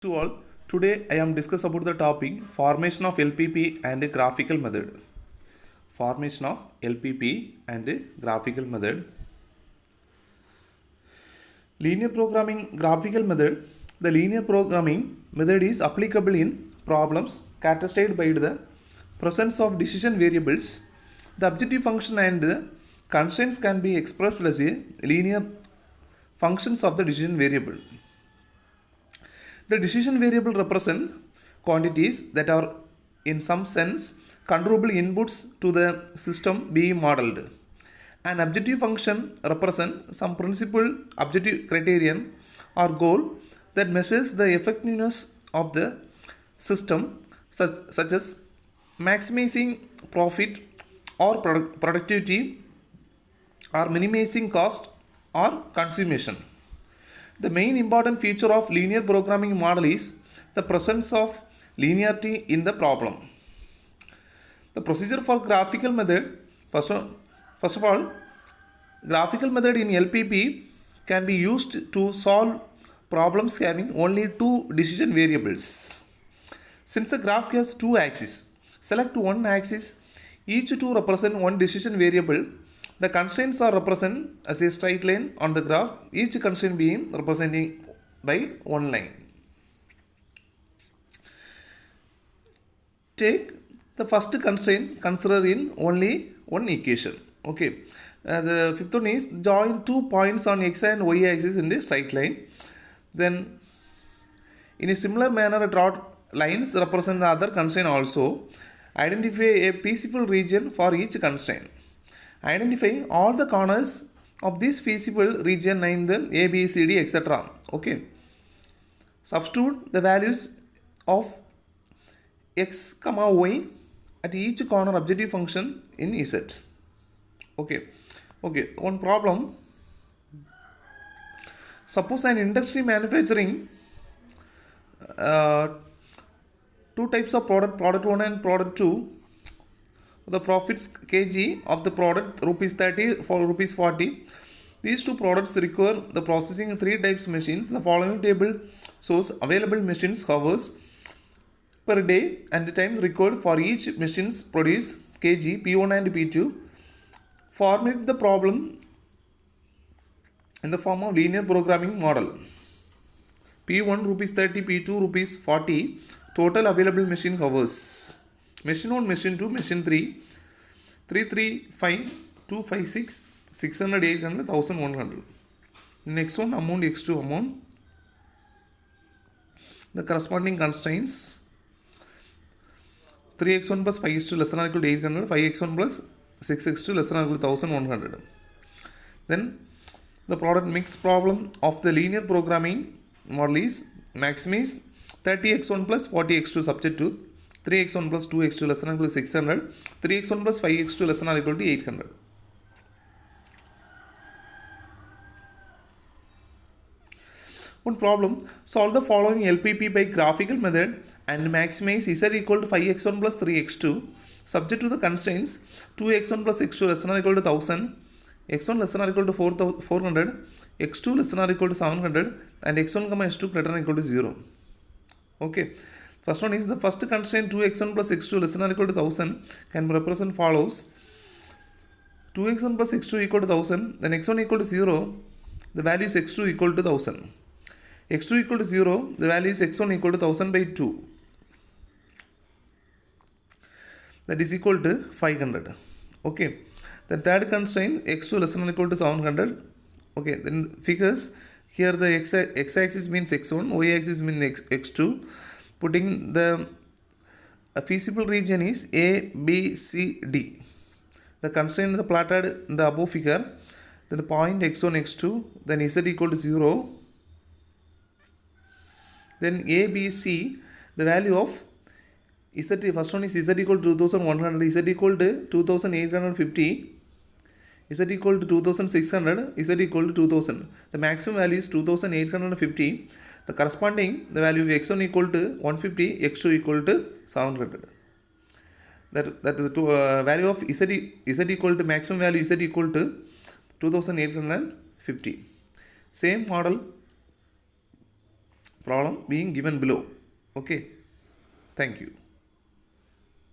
To all, today I am discuss about the topic formation of LPP and graphical method. Formation of LPP and graphical method. Linear programming graphical method. The linear programming method is applicable in problems characterized by the presence of decision variables. The objective function and the constraints can be expressed as a linear functions of the decision variable. The decision variable represent quantities that are in some sense controllable inputs to the system being modeled. An objective function represents some principal objective criterion or goal that measures the effectiveness of the system, such as maximizing profit or productivity or minimizing cost or consumption. The main important feature of linear programming model is the presence of linearity in the problem. The procedure for graphical method, first of all, graphical method in LPP can be used to solve problems having only two decision variables. Since the graph has two axes, select one axis, each two represent one decision variable. The constraints are represented as a straight line on the graph, each constraint being representing by one line. Take the first constraint, consider in only one equation. Okay. The fifth one is join 2 points on x and y axis in the straight line. Then in a similar manner, draw lines represent the other constraint also. Identify a feasible region for each constraint. Identify all the corners of this feasible region, name them A, B, C, D, etc. Okay. Substitute the values of x, y at each corner objective function in Z. Okay. Okay. One problem. Suppose an industry manufacturing two types of product 1 and product 2. The profits kg of the product rupees 30 for rupees 40. These two products require the processing three types machines. The following table shows available machines hours per day and the time required for each machines produce kg P1 and P2. Formulate the problem in the form of linear programming model. P1 rupees 30, P2 rupees 40. Total available machine hours. Machine 1, machine 2, machine 3, 335, 256, 600, 800, 1100. Next one, amount x2 amount. The corresponding constraints. 3x1 plus 5x2 less than or equal to 800, 5x1 plus 6x2 less than or equal to 1100. Then the product mix problem of the linear programming model is maximize 30x1 plus 40x2 subject to 3x1 plus 2x2 less than or equal to 600, 3x1 plus 5x2 less than or equal to 800. One problem, solve the following LPP by graphical method and maximize Z equal to 5x1 plus 3x2 subject to the constraints 2x1 plus x2 less than or equal to 1000, x1 less than or equal to 400, x2 less than or equal to 700 and x1 comma x2 greater than or equal to 0. Okay. First one is the first constraint 2x1 plus x2 less than or equal to 1000 can be represented follows. 2x1 plus x2 equal to 1000, then x1 equal to 0, the value is x2 equal to 1000. x2 equal to 0, the value is x1 equal to 1000 by 2. That is equal to 500. Okay. The third constraint x2 less than or equal to 700. Okay. Then figures here the x-axis means x1, y-axis means x2. Putting the feasible region is A, B, C, D. The constraint is plotted in the above figure. Then the point x1, x2, then z equal to 0. Then A, B, C, the value of z, first one is z equal to 2100, z equal to 2850, z equal to 2600, z equal to 2000. The maximum value is 2850. The corresponding the value of x1 equal to 150, x2 equal to 700. That the value of z equal to maximum value z equal to 2850. Same model problem being given below. Okay, thank you.